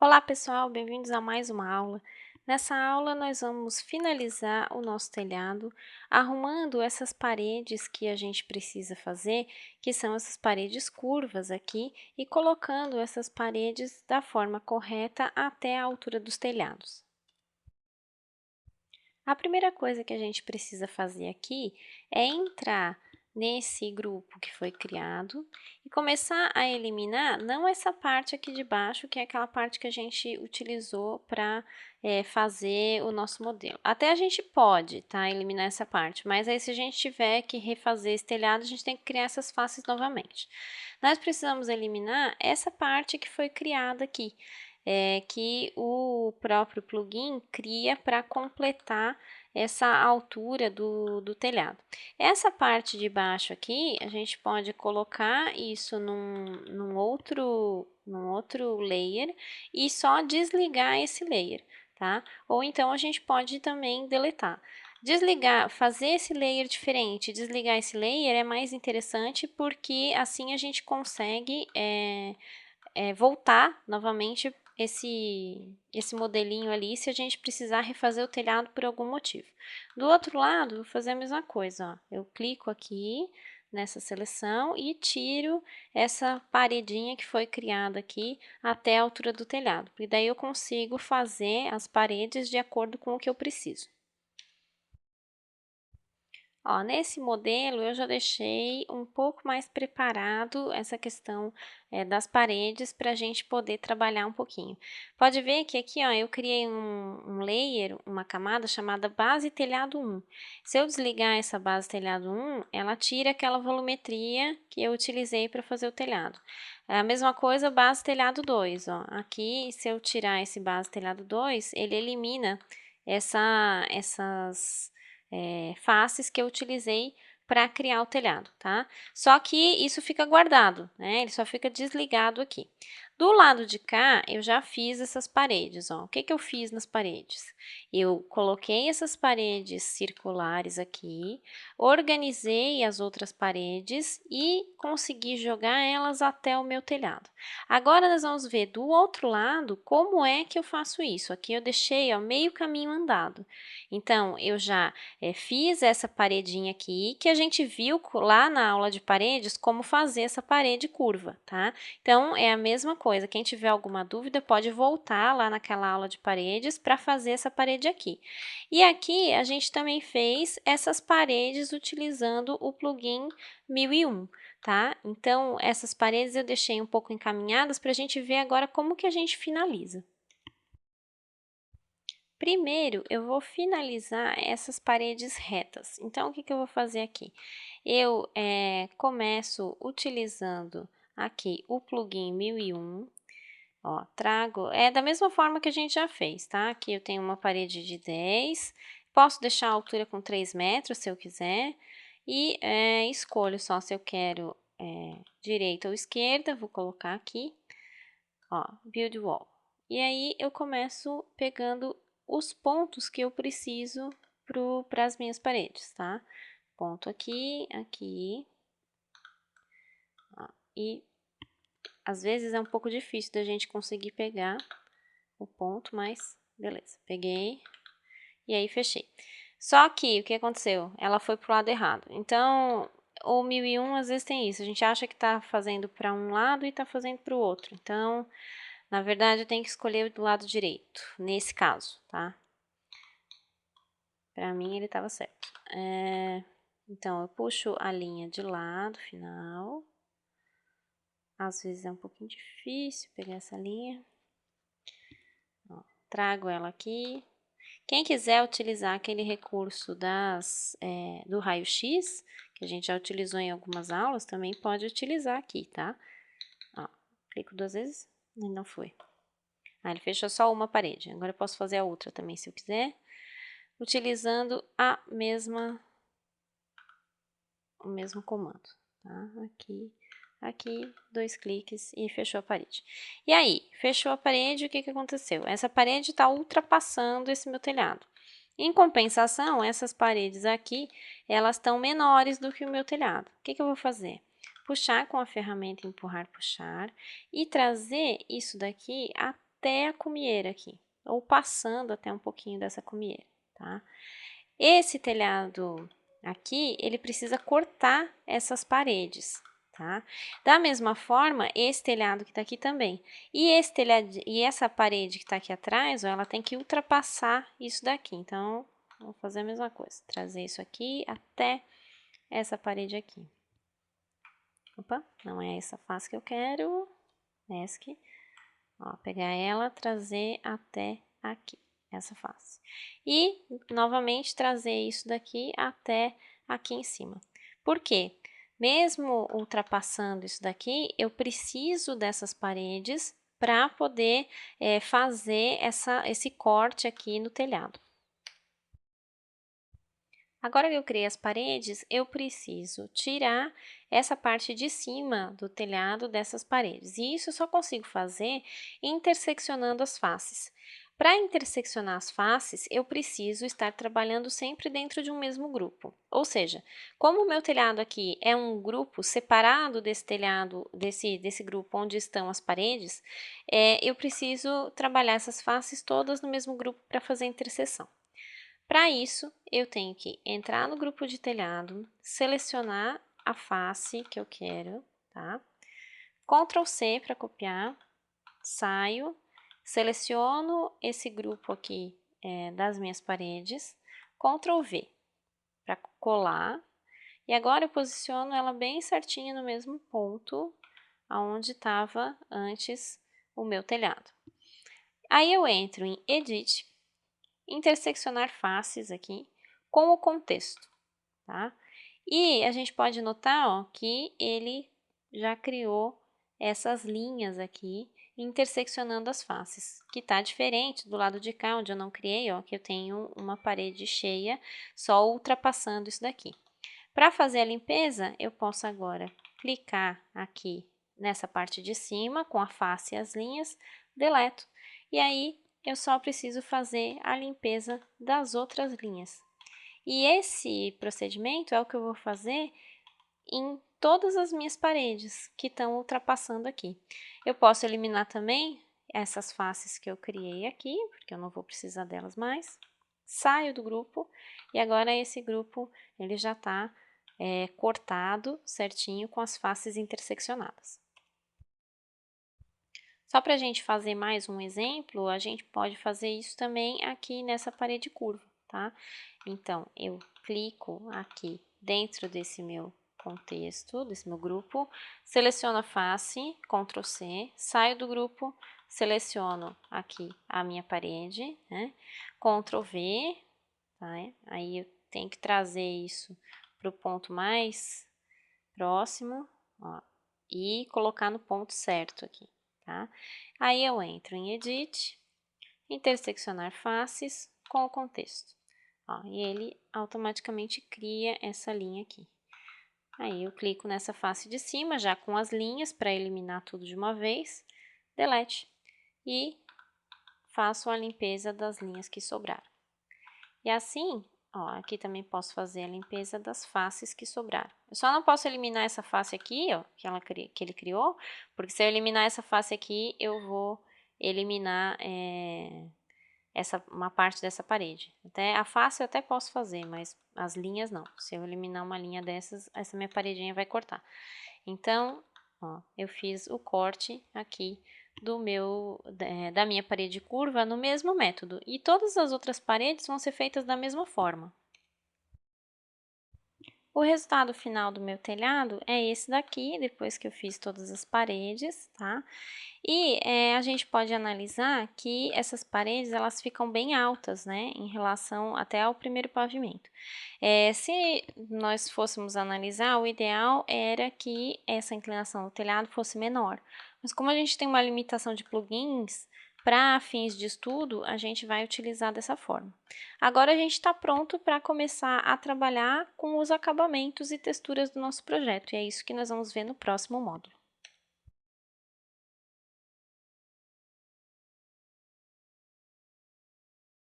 Olá pessoal, bem-vindos a mais uma aula. Nessa aula nós vamos finalizar o nosso telhado, arrumando essas paredes que a gente precisa fazer, que são essas paredes curvas aqui, e colocando essas paredes da forma correta até a altura dos telhados. A primeira coisa que a gente precisa fazer aqui é entrar nesse grupo que foi criado e começar a eliminar, não essa parte aqui de baixo, que é aquela parte que a gente utilizou para fazer o nosso modelo. Até a gente pode, tá, eliminar essa parte, mas aí se a gente tiver que refazer esse telhado, a gente tem que criar essas faces novamente. Nós precisamos eliminar essa parte que foi criada aqui, que o próprio plugin cria para completar essa altura do telhado. Essa parte de baixo aqui, a gente pode colocar isso num outro layer e só desligar esse layer, tá? Ou então a gente pode também deletar. Desligar, fazer esse layer diferente, desligar esse layer é mais interessante porque assim a gente consegue voltar novamente esse modelinho ali se a gente precisar refazer o telhado por algum motivo. Do outro lado, vou fazer a mesma coisa, ó. Eu clico aqui nessa seleção e tiro essa paredinha que foi criada aqui até a altura do telhado, e daí eu consigo fazer as paredes de acordo com o que eu preciso. Ó, nesse modelo eu já deixei um pouco mais preparado essa questão das paredes para a gente poder trabalhar um pouquinho. Pode ver que aqui ó, eu criei um layer, uma camada chamada base telhado 1. Se eu desligar essa base telhado 1, ela tira aquela volumetria que eu utilizei para fazer o telhado. É a mesma coisa base telhado 2. Ó. Aqui, se eu tirar esse base telhado 2, ele elimina essas faces que eu utilizei para criar o telhado, tá? Só que isso fica guardado, né? Ele só fica desligado aqui. Do lado de cá, eu já fiz essas paredes, ó. O que que eu fiz nas paredes? Eu coloquei essas paredes circulares aqui, organizei as outras paredes e consegui jogar elas até o meu telhado. Agora, nós vamos ver do outro lado como é que eu faço isso. Aqui eu deixei, ó, meio caminho andado. Então, eu já fiz essa paredinha aqui, que a gente viu lá na aula de paredes como fazer essa parede curva, tá? Então, é a mesma coisa, quem tiver alguma dúvida pode voltar lá naquela aula de paredes para fazer essa parede aqui. E aqui a gente também fez essas paredes utilizando o plugin 1001, tá? Então, essas paredes eu deixei um pouco encaminhadas para a gente ver agora como que a gente finaliza. Primeiro, eu vou finalizar essas paredes retas. Então, o que eu vou fazer aqui? Eu começo utilizando aqui o plugin 1001. Ó, trago, da mesma forma que a gente já fez, tá? Aqui eu tenho uma parede de 10, posso deixar a altura com 3 metros se eu quiser, e escolho só se eu quero direita ou esquerda, vou colocar aqui, ó, Build Wall. E aí eu começo pegando os pontos que eu preciso para as minhas paredes, tá? Ponto aqui, aqui, ó, e às vezes é um pouco difícil da gente conseguir pegar o ponto, mas beleza, peguei e aí fechei. Só que o que aconteceu? Ela foi pro lado errado. Então, o 1001 às vezes tem isso, a gente acha que tá fazendo para um lado e tá fazendo para o outro. Então, na verdade, eu tenho que escolher do lado direito, nesse caso, tá? Para mim, ele estava certo. Então, eu puxo a linha de lado, final. Às vezes é um pouquinho difícil pegar essa linha. Ó, trago ela aqui. Quem quiser utilizar aquele recurso do raio-x, que a gente já utilizou em algumas aulas, também pode utilizar aqui, tá? Ó, clico 2 vezes, e não foi. Ah, ele fechou só uma parede. Agora eu posso fazer a outra também, se eu quiser, utilizando o mesmo comando, tá? Aqui, 2 cliques e fechou a parede. E aí, fechou a parede, o que que aconteceu? Essa parede está ultrapassando esse meu telhado. Em compensação, essas paredes aqui, elas estão menores do que o meu telhado. O que que eu vou fazer? Puxar com a ferramenta empurrar, puxar e trazer isso daqui até a cumieira aqui, ou passando até um pouquinho dessa cumieira, tá? Esse telhado aqui, ele precisa cortar essas paredes, tá? Da mesma forma, esse telhado que tá aqui também. E esse telhado, e essa parede que tá aqui atrás, ó, ela tem que ultrapassar isso daqui. Então, vou fazer a mesma coisa, trazer isso aqui até essa parede aqui. Opa, não é essa face que eu quero, é essa aqui. Ó, pegar ela, trazer até aqui, essa face. E, novamente, trazer isso daqui até aqui em cima. Por quê? Mesmo ultrapassando isso daqui, eu preciso dessas paredes para poder fazer esse corte aqui no telhado. Agora que eu criei as paredes, eu preciso tirar essa parte de cima do telhado dessas paredes. E isso eu só consigo fazer interseccionando as faces. Para interseccionar as faces, eu preciso estar trabalhando sempre dentro de um mesmo grupo. Ou seja, como o meu telhado aqui é um grupo separado desse telhado, desse grupo onde estão as paredes, eu preciso trabalhar essas faces todas no mesmo grupo para fazer a interseção. Para isso, eu tenho que entrar no grupo de telhado, selecionar a face que eu quero, tá? Ctrl C para copiar, saio, seleciono esse grupo aqui das minhas paredes, Ctrl V para colar, e agora eu posiciono ela bem certinha no mesmo ponto aonde estava antes o meu telhado. Aí eu entro em Edit, interseccionar faces aqui com o contexto, tá? E a gente pode notar, ó, que ele já criou essas linhas aqui interseccionando as faces, que tá diferente do lado de cá, onde eu não criei, ó, que eu tenho uma parede cheia só ultrapassando isso daqui. Para fazer a limpeza, eu posso agora clicar aqui nessa parte de cima com a face e as linhas, deleto, e aí eu só preciso fazer a limpeza das outras linhas. E esse procedimento é o que eu vou fazer em todas as minhas paredes que estão ultrapassando aqui. Eu posso eliminar também essas faces que eu criei aqui, porque eu não vou precisar delas mais. Saio do grupo e agora esse grupo ele já está cortado certinho com as faces interseccionadas. Só para a gente fazer mais um exemplo, a gente pode fazer isso também aqui nessa parede curva, tá? Então, eu clico aqui dentro desse meu contexto, desse meu grupo, seleciono a face, Ctrl C, saio do grupo, seleciono aqui a minha parede, né? Ctrl V, tá? Aí eu tenho que trazer isso para o ponto mais próximo, ó, e colocar no ponto certo aqui. Tá? Aí eu entro em Edit, interseccionar faces com o contexto. Ó, e ele automaticamente cria essa linha aqui. Aí eu clico nessa face de cima, já com as linhas, para eliminar tudo de uma vez, delete, e faço a limpeza das linhas que sobraram. E assim, ó, aqui também posso fazer a limpeza das faces que sobraram. Eu só não posso eliminar essa face aqui, ó, que ele criou, porque se eu eliminar essa face aqui, eu vou eliminar uma parte dessa parede. Até a face eu até posso fazer, mas as linhas não. Se eu eliminar uma linha dessas, essa minha paredinha vai cortar. Então, ó, eu fiz o corte aqui da minha parede curva no mesmo método. E todas as outras paredes vão ser feitas da mesma forma. O resultado final do meu telhado é esse daqui, depois que eu fiz todas as paredes, tá? E a gente pode analisar que essas paredes, elas ficam bem altas, né? Em relação até ao primeiro pavimento. Se nós fôssemos analisar, o ideal era que essa inclinação do telhado fosse menor. Mas como a gente tem uma limitação de plugins, para fins de estudo, a gente vai utilizar dessa forma. Agora a gente está pronto para começar a trabalhar com os acabamentos e texturas do nosso projeto, e é isso que nós vamos ver no próximo módulo.